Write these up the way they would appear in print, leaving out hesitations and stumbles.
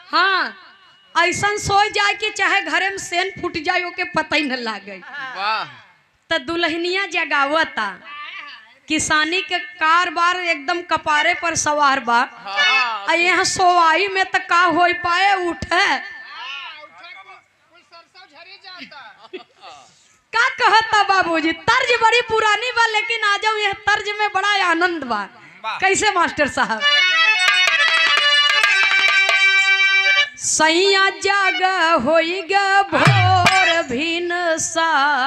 हाँ, ऐसा सो जाए कि चाहे घरे में सेन फूट जाए ओके पता ही न लागे। तो दुल्हनिया जगावता, किसानी के कारबार एकदम कपारे पर सवार बा। यहाँ सोवाई में तो का हो पाए उठे का कहता बाबूजी। तर्ज बड़ी पुरानी बा लेकिन आ जाओ यह तर्ज में बड़ा आनंद बा। कैसे मास्टर साहब? सैया जाग होइगा भोर भिन सार,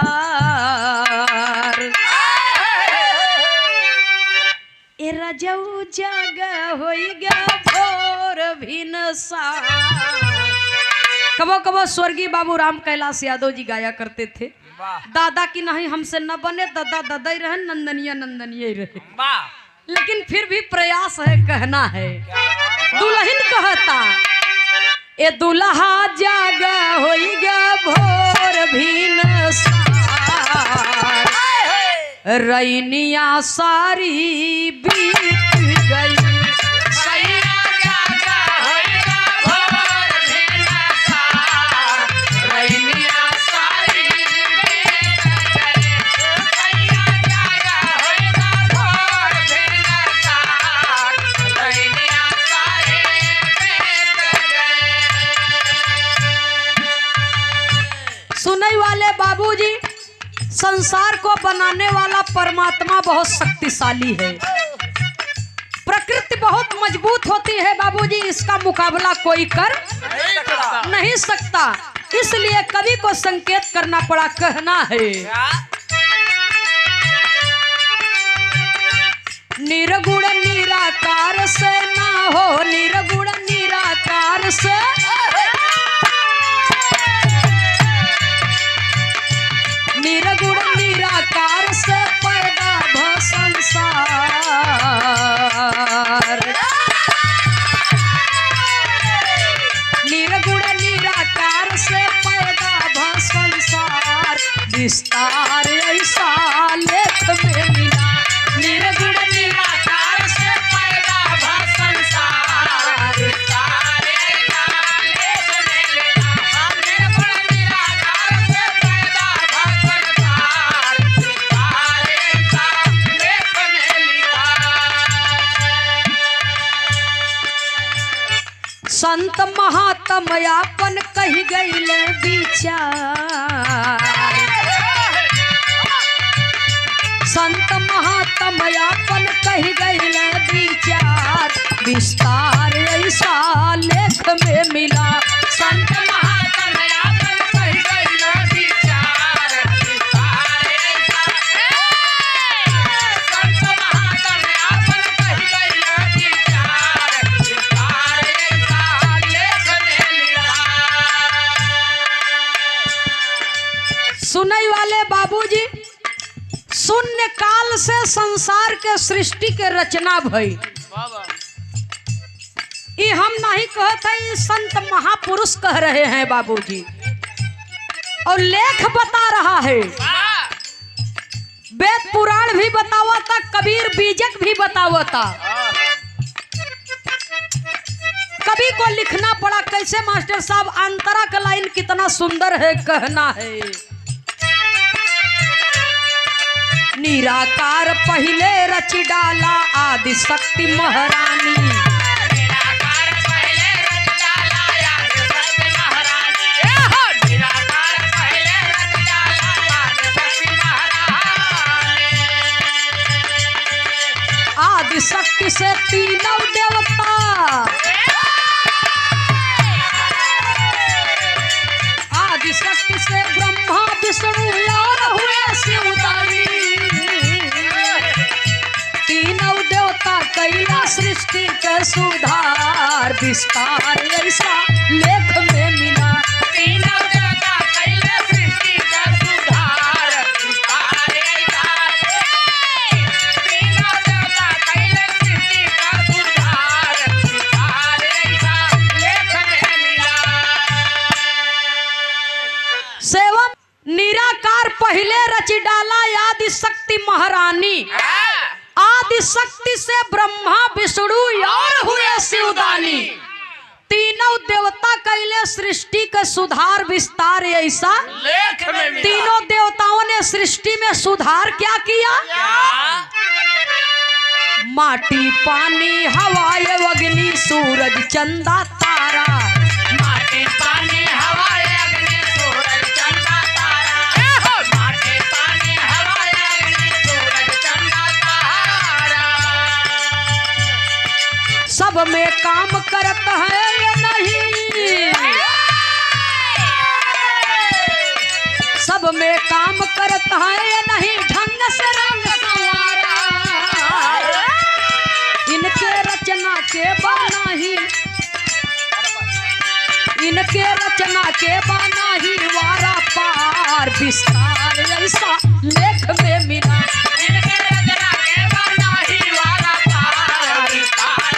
ए रजऊ जाग होइगा भोर भिन सार। कबो कबो स्वर्गीय बाबू राम कैलाश यादव जी गाया करते थे, दादा की नहीं हमसे न बने, दादा दादा ही रहे, नंदनिया नंदनिया ही रहे, लेकिन फिर भी प्रयास है, कहना है। दुल्हन कहता, ए दुल्हा जाग होइगा भोर भिन सार, रैनिया सारी बीत गई। सुनने वाले बाबूजी, संसार को बनाने वाला परमात्मा बहुत शक्तिशाली है। प्रकृति बहुत मजबूत होती है बाबूजी, इसका मुकाबला कोई कर नहीं सकता। इसलिए कवि को संकेत करना पड़ा, कहना है। निर्गुण निराकार से ना हो, निर्गुण निराकार से निर्गुण निराकार से पैदा भ संसार, निर्गुण निराकार से पैदा भ संसार, विस्तार ऐसा लेख में मिला। निर्गुण निराकार से पैदा भ संसार, विस्तार ऐसा लेख में मिला। निर्गुण निराकार से पैदा भ संसार, विस्तार ऐसा लेख में मिला। संत महात्मा यापन कही गईले विचार, संत महात्मा यापन कही गईले विचार, विस्तार ऐसा लेख में मिला। संत महात्मा यापन कही गईले विचार, विस्तार ऐसा, संत महात्मा यापन कही गईले विचार, विस्तार ऐसा लेख में मिला। सुनने वाले बाबूजी, शून्य काल से संसार के सृष्टि के रचना भई। ये हम नहीं कहते, संत महापुरुष कह रहे हैं बाबूजी, और लेख बता रहा है। वेद पुराण भी बतावा था, कबीर बीजक भी बतावा था। कवि को लिखना पड़ा कैसे मास्टर साहब? अंतरा का लाइन कितना सुंदर है, कहना है। निराकार पहले रच डाला आदि शक्ति महारानी, निराकार पहले रच डाला आदि शक्ति महारानी, निराकार पहले रच डाला आदि शक्ति महारानी। आदि शक्ति से तीनों देवता, आदि शक्ति से ब्रह्मा विष्णु और हुए शिवदानी, तीनों देवता कैला सृष्टि के सुधार, विस्तार ऐसा लेख में मिला। तीनों देवता कैला सृष्टि के सुधार, विस्तार ऐसा, तीनों देवता कैला सृष्टि का सुधार, विस्तार ऐसा लेख में मिला। सेवम निराकार पहले रच डाला आदि शक्ति महारानी, आदि शक्ति से ब्रह्मा विष्णु और हुए शिवदानी। तीनों देवता कैले सृष्टि का सुधार विस्तार ऐसा लेख में मिला। तीनों देवताओं ने सृष्टि में सुधार क्या किया? माटी पानी हवा अग्नि सूरज चंदा तारा। माटी पानी हवा अग्नि सूरज चंदा तारा। माटी पानी हवा अग्नि सूरज चंदा तारा। सब में काम करत है या नहीं? सब में काम करत है या नहीं? ढंग से रंग संवारा। इनके रचना के बाना ही, इनके रचना के बाना ही वारा पार विस्तार ऐसा लेख में मिला। इनके रचना के बाना ही वारा पार विस्तार।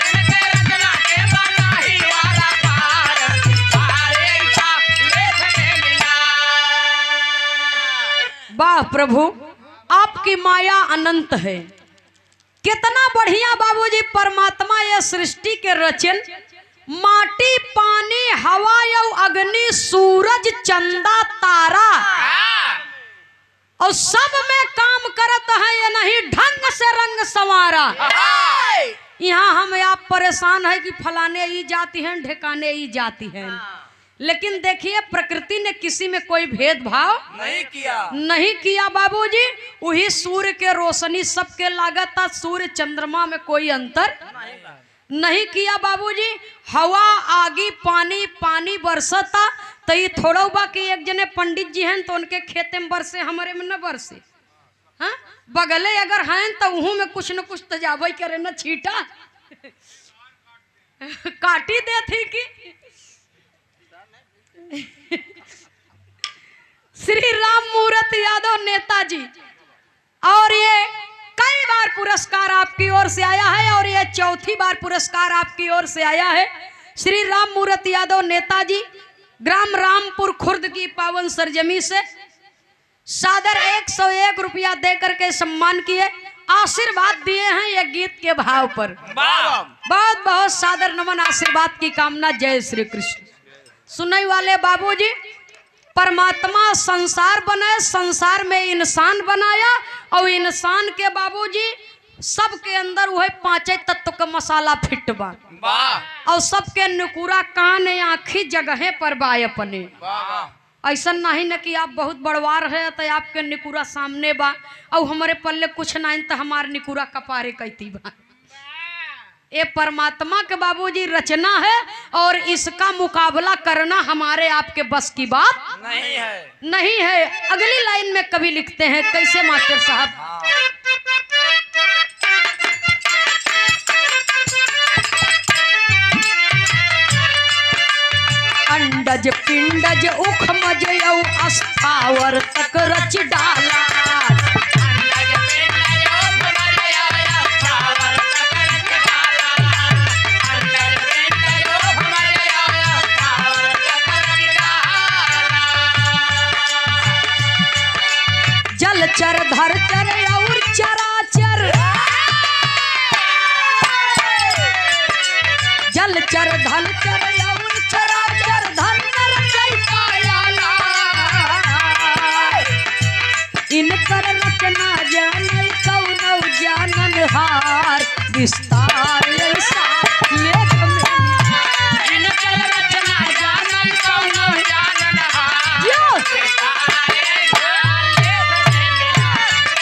इनके रचना के बाना ही वारा पार विस्तार ऐसा लेख में मिला। वाह प्रभु, आपकी माया अनंत है। कितना बढ़िया बाबूजी परमात्मा ये सृष्टि के रचन, माटी पानी हवा अग्नि सूरज चंदा तारा, और सब में काम करत है या नहीं? ढंग से रंग संवारा। यहाँ हम आप परेशान है कि फलाने ही जाती हैं, ढेकाने ही जाती हैं, लेकिन देखिए प्रकृति ने किसी में कोई भेदभाव नहीं किया बाबूजी। वही सूर्य के रोशनी सबके लागत था, सूर्य चंद्रमा में कोई अंतर नहीं किया बाबूजी। हवा आगी पानी पानी बरसता, तो ये थोड़ा बा कि एक जने पंडित जी हैं तो उनके खेते में बरसे, हमारे में न बरसे। हाँ, बगले अगर हैं तो उहू में कुछ न कुछ तजाबई करे न, छीटा काटी दे थी कि श्री राम मूर्ति यादव नेताजी, और ये कई बार पुरस्कार आपकी ओर से आया है, और ये चौथी बार पुरस्कार आपकी ओर से आया है। श्री राम मूर्ति यादव नेताजी ग्राम रामपुर खुर्द की पावन सरजमी से सादर 101 रुपया देकर के सम्मान किए, आशीर्वाद दिए हैं ये गीत के भाव पर। बहुत बहुत सादर नमन, आशीर्वाद की कामना। जय श्री कृष्ण। सुनने वाले बाबूजी, परमात्मा संसार बनाए, संसार में इंसान बनाया, और इंसान के बाबूजी सबके अंदर वह पांचे तत्व का मसाला फिट बा, और सबके नुकुरा कान आँखी जगह पर बा अपने। ऐसा नहीं न कि आप बहुत बड़वार है तो आपके निकुरा सामने बा, और हमारे पल्ले कुछ नहीं तो हमारे निकुरा कपारे कहती बा। ये परमात्मा के बाबूजी रचना है, और इसका मुकाबला करना हमारे आपके बस की बात नहीं है। अगली लाइन में कवि लिखते हैं कैसे मास्टर साहब? अंडज पिंडज उखमज अस्थावर तक रच डाला। जलचर धरचर और चराचर, जलचर धलचर और चराचर धन्य रचयिता आला। इनकर रचना जाने कौनो जाननहार विस्तार ऐसा लेख में। इनकर रचना जाने कौनो जाननहार विस्तार ऐसा लेख में मिला।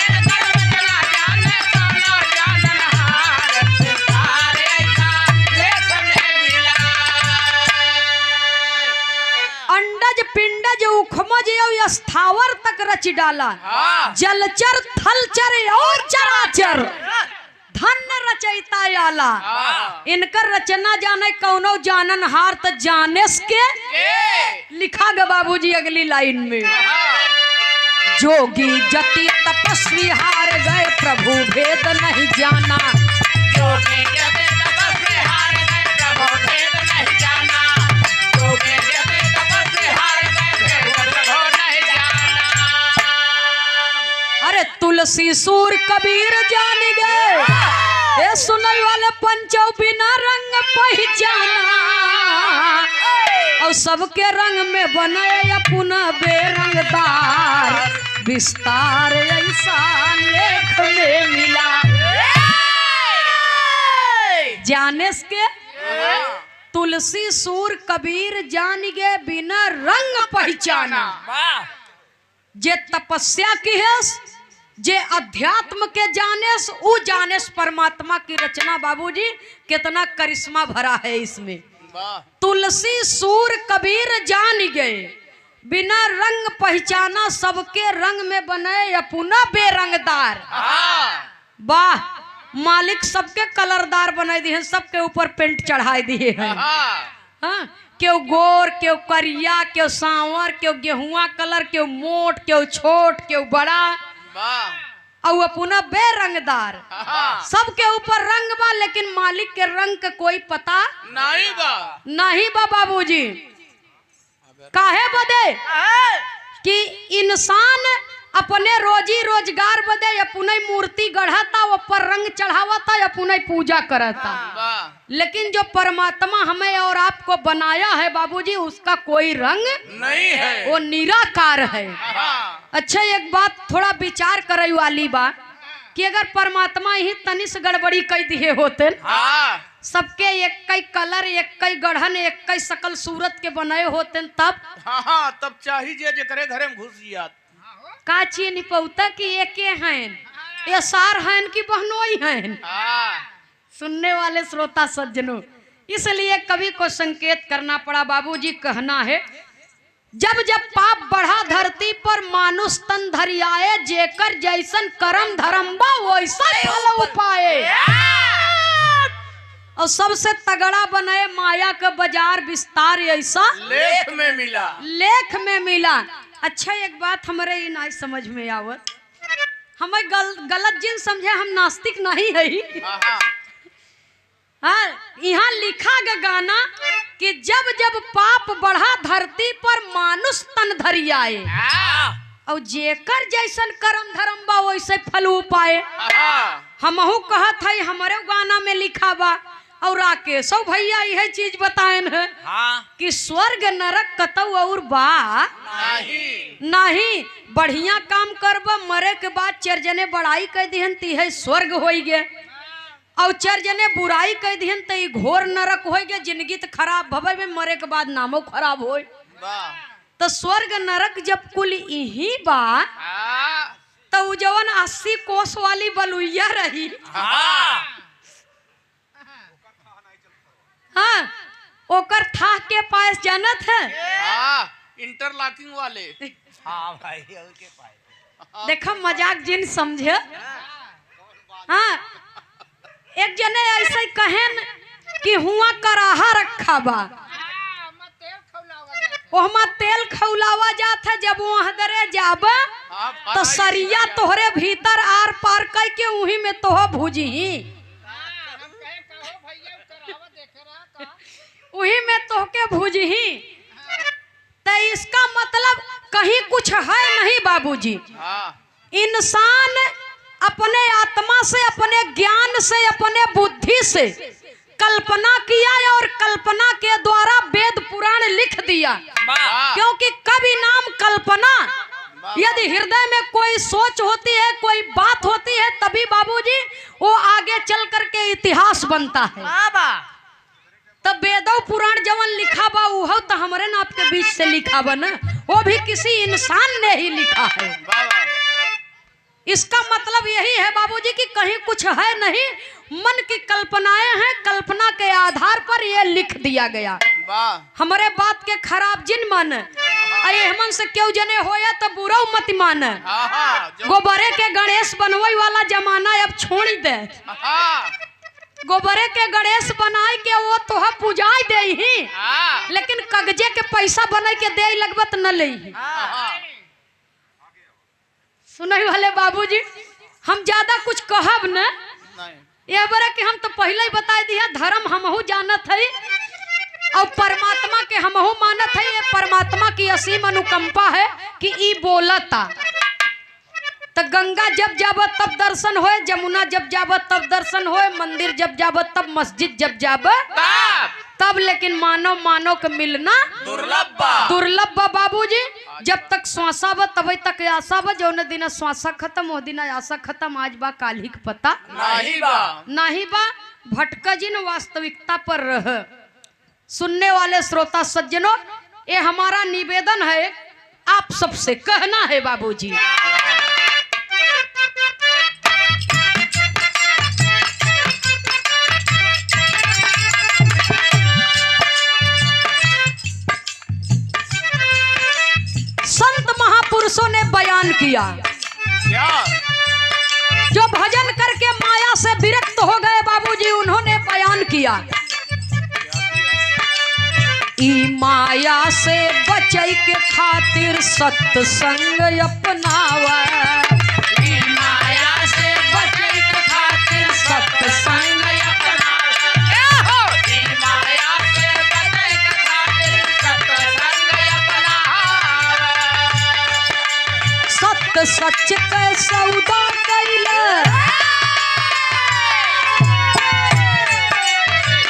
इनकर रचना जाने कौनो जाननहार विस्तार ऐसा लेख में मिला। अंडज पिंडज उखमज और स्थावर तक रच डाला। जलचर थलचर और चराचर धन्य रचयिता आला। इनकर रचना जाने कौनो जाननहार त जानेस के लिखा ग बाबूजी अगली लाइन में। जोगी जति तपस्वी हार गए, प्रभु भेद नहीं जाना। जोगी जति तपस्वी हार गए, प्रभु भेद नहीं जाना। जोगी जति तपस्वी हार गए, प्रभु नहीं जाना। अरे तुलसी सूर कबीर जान गए, ये सुनई वाले पंचौ बिना रंग पही सबके रंग में बने अपना बेरंगदार, विस्तार ऐसा लेख में मिला। जानेस के तुलसी सूर कबीर जान गे बिना रंग पहचाना। जे तपस्या की है, जे अध्यात्म के जानेस उ जानेस परमात्मा की रचना। बाबूजी कितना करिश्मा भरा है इसमें। तुलसी सूर कबीर जान गए बिना रंग पहचाना, सबके रंग में बने अपना बेरंगदार। वाह, मालिक सबके कलरदार बनाए दिए हैं, सबके ऊपर पेंट चढ़ाए दिए हैं। हाँ, क्यों गोर, क्यों करिया, क्यों सांवर, क्यों गेहुआ कलर, क्यों मोट, क्यों छोट, क्यों बड़ा, और अपना बेरंगदार। सबके ऊपर रंग बा, लेकिन मालिक के रंग का कोई पता नहीं बा बाबूजी। काहे बदे कि इंसान अपने रोजी रोजगार बदे अपने मूर्ति गढ़ता, ऊपर रंग चढ़ावता, अपने पूजा करता। लेकिन जो परमात्मा हमें और आपको बनाया है बाबूजी, उसका कोई रंग नहीं है, वो निराकार है। अच्छा, एक बात थोड़ा विचार करे वाली बा कि अगर परमात्मा ही तनिस गड़बड़ी कई दिए होते, सबके एक कई कलर, एक कई गढ़न, एक कई सकल सूरत के बनाए होते, तब चाहिए जे करे घरे में घुस जिया का चीज नहीं पौता कि एक हैं, ये सार हैं कि बहनोई हैं। सुनने वाले श्रोता सज्जनों, इसलिए कवि को संकेत करना पड़ा। बाबूजी कहना है, जब जब पाप बढ़ा धरती पर मानुष तन धरियाए, जेकर जैसन करम धरम्बा वैसा फल पाए। और सबसे तगड़ा बने माया का बाजार, विस्तार ऐसा लेख में मिला, लेख में मिला। अच्छा, एक बात हमारे ये नहीं समझ में आवत, हमें गलत जिन समझे, हम नास्तिक नहीं है। हाँ, यहाँ लिखा गया गाना कि जब जब पाप बढ़ा धरती पर मानुष तन धरियाए, और जेकर जैसन करम धरम बा वैसे फल पाए। हमहू कहत है, हमारे गाना में लिखा बा, और राकेश भैया यह चीज बताएन है कि स्वर्ग नरक कतौ और बा नहीं। बढ़िया काम करब, मरे के बाद चार जने बड़ाई कह दिहन ती है स्वर्ग हो गए, और चार जने बुराई कह दिहन तो घोर नरक हो गए। जिंदगी तो खराब भवे में, मरे के बाद नामो खराब हो। तो स्वर्ग नरक जब कुल यही बा, तो जवन 80 कोस वाली बलुइया रही, हाँ, ओकर था के पास जानत है, इंटरलॉकिंग वाले। हाँ भाई, के पास देखो मजाक जिन समझे। हाँ, एक जने ऐसे कहेन कि हुआ कराहा रखा बा, ओहमा तेल खौलावा जात है। जब वहां दरे जाब तो सरिया तोहरे भीतर आर पार कई के उही में तोह भुजी, उही में तोहके भुजही। तो इसका मतलब कहीं कुछ है नहीं बाबूजी। इंसान अपने आत्मा से, अपने ज्ञान से, अपने बुद्धि से कल्पना किया, और कल्पना के द्वारा वेद पुराण लिख दिया। क्योंकि कवि नाम कल्पना, यदि हृदय में कोई सोच होती है, कोई बात होती है, तभी बाबूजी वो आगे चल करके इतिहास बनता है। तब वेदों पुराण जवन लिखा बा, वो तो हमारे नाप के बीच से लिखा बा ना, वो भी किसी इंसान ने ही लिखा है। इसका मतलब यही है बाबूजी कि कहीं कुछ है नहीं, मन की कल्पनाएं हैं, कल्पना के आधार पर यह लिख दिया गया। हमारे बात के खराब जिन मन अरे हमन से क्यों जने होया तो बुरा मत मान। गोबरे के गणेश बनवाई वाला जमाना अब छोड़ दे। गोबरे के गणेश बनाए के वो तोह पूजाई दे ही, लेकिन कागजे के पैसा बना के दे लगबत न ले। सुनने वाले बाबूजी, हम ज्यादा कुछ कहब न, ये बरे कि हम तो पहले ही बता दिया, धर्म हमहू जानत है और परमात्मा के हमहू मानत है। ये परमात्मा की असीम अनुकंपा है कि ई बोलता। तो गंगा जब जाबत तब दर्शन होए, जमुना जब जाबत तब दर्शन होए, मंदिर जब जाबत तब, मस्जिद जब जाबत तब लेकिन मानव मानव का मिलना दुर्लभ बा बाबूजी। जब तक श्वासा बा तभी तक आशा बा, जौन दिन श्वासा खत्म हो दिन आशा खत्म। आज बा काली का पता नहीं बा। भटका जिन वास्तविकता पर रह। सुनने वाले श्रोता सज्जनों, ये हमारा निवेदन है, आप सबसे कहना है बाबूजी। संत महापुरुषों ने बयान किया, जो भजन करके माया से विरक्त हो गए बाबूजी, उन्होंने बयान किया, ई माया से बचै के खातिर सत्संग अपनावा। ई माया से बचै के खातिर सत्संग अपनावा। ई माया से बचै के खातिर सत्संग अपनावा। सत्य सच के सौदा कैला,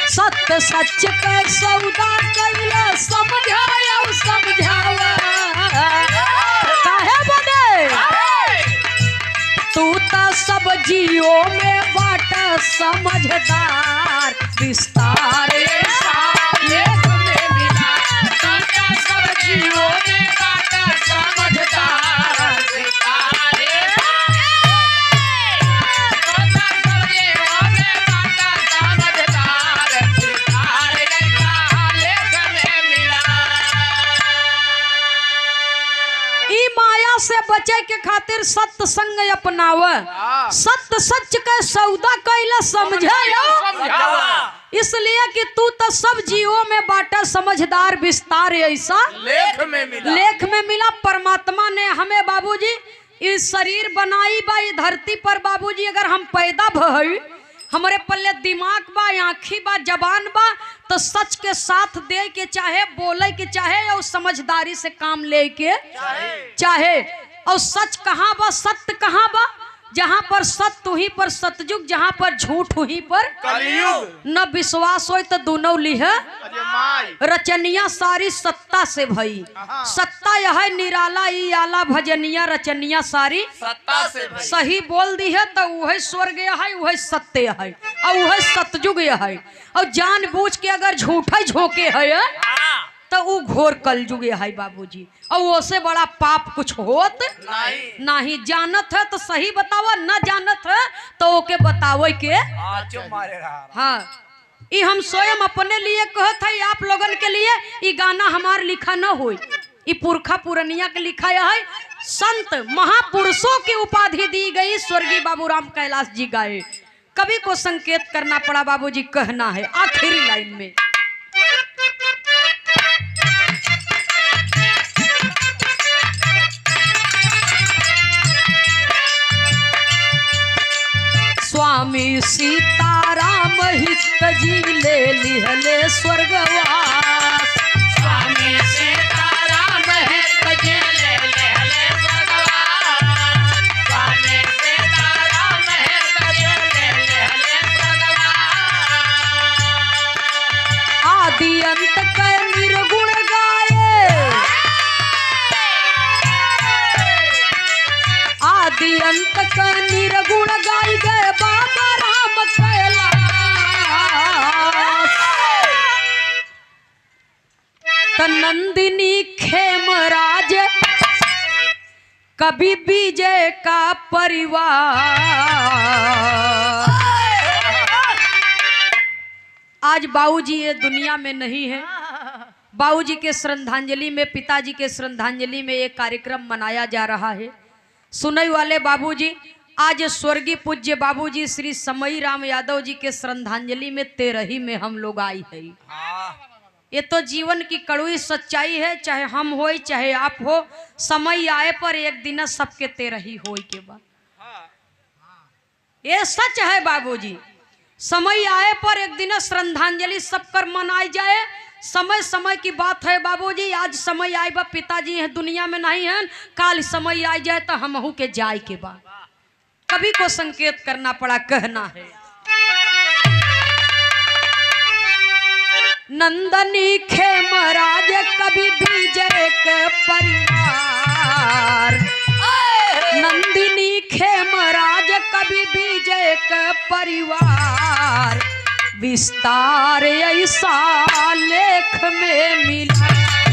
सत्य सच के सौदा कैला, समझाया समझावा। काहे बने तू तो सब जियो में बाटा समझदार, विस्तार लेख में मिला। तू तो सब जियो में बाटा समझदार, विस्तार लेख में मिला। ई माया से बचे के खातिर सत्य संग अपनाव। सत्य सच के सौदा कैला समझाया, इसलिए कि तू तो सब जीवों में बाटा समझदार, विस्तार ऐसा लेख में मिला। परमात्मा ने हमें बाबूजी इस शरीर बनाई बा, ई धरती पर बाबूजी अगर हम पैदा भई, हमारे पल्ले दिमाग बा, आँखी बा, जबान बा, तो सच के साथ दे के चाहे बोले के चाहे और समझदारी से काम ले के चाहे। और सच कहाँ बा, सत्य कहाँ बा? जहाँ पर सत्य वहीं पर सतयुग, जहाँ पर झूठ वहीं पर कलयुग। न विश्वास हो तो दोनों लिह रचनिया सारी सत्ता से भई। सत्ता यह है निराला ई आला भजनिया, रचनिया सारी सत्ता से भाई। सही बोल दी है तो वह स्वर्ग है, वह सत्य है और वह सतयुग है। और जानबूझ के अगर झूठा झोंके है तो वो घोर कलयुग है बाबूजी। और वो से बड़ा पाप कुछ होत नहीं। जानत है तो सही बतावा, न जानत है तो ओके बतावे के। हाँ, ये हम स्वयं अपने लिए कहत है, आप लोगन के लिए ये गाना हमार लिखा न हो, ये पुरखा पुरनिया के लिखा है। संत महापुरुषों की उपाधि दी गई, स्वर्गीय बाबूराम कैलाश जी गाए। कवि को संकेत करना पड़ा बाबूजी, कहना है आखिरी लाइन में। स्वामी सीताराम हित जी ले लिहले स्वर्गवास। स्वामी सीताराम हित जी ले लिहले स्वर्गवास। स्वामी सीताराम हित जी ले लिहले स्वर्गवास। आदि अंत के निर्गुण गाये, आदि अंत के निर्गुण गाई गए बाबा राम कैलाश। नंदिनी खेमराज कभी विजय का परिवार। आज बाबूजी ये दुनिया में नहीं है। बाबूजी के श्रद्धांजलि में, पिताजी के श्रद्धांजलि में एक कार्यक्रम मनाया जा रहा है। सुनई वाले बाबूजी, आज स्वर्गीय पूज्य बाबूजी श्री समई राम यादव जी के श्रद्धांजलि में 13 में हम लोग आई है। ये तो जीवन की कड़वी सच्चाई है, चाहे हम हो चाहे आप हो, समय आए पर एक दिन सबके 13 हो के बाद। ये सच है बाबूजी, समय आए पर एक दिन श्रद्धांजलि सबकर मनाई जाए। समय समय की बात है बाबूजी। आज समय आए बा, पिताजी है दुनिया में नहीं है, काल समय आ जाए तो हमहू के जाए के बाद। कभी को संकेत करना पड़ा, कहना है नंदनी खेमराज कवि विजय के परिवार, नंदिनी खेमराज कवि विजय के परिवार, विस्तार ऐसा लेख में मिला।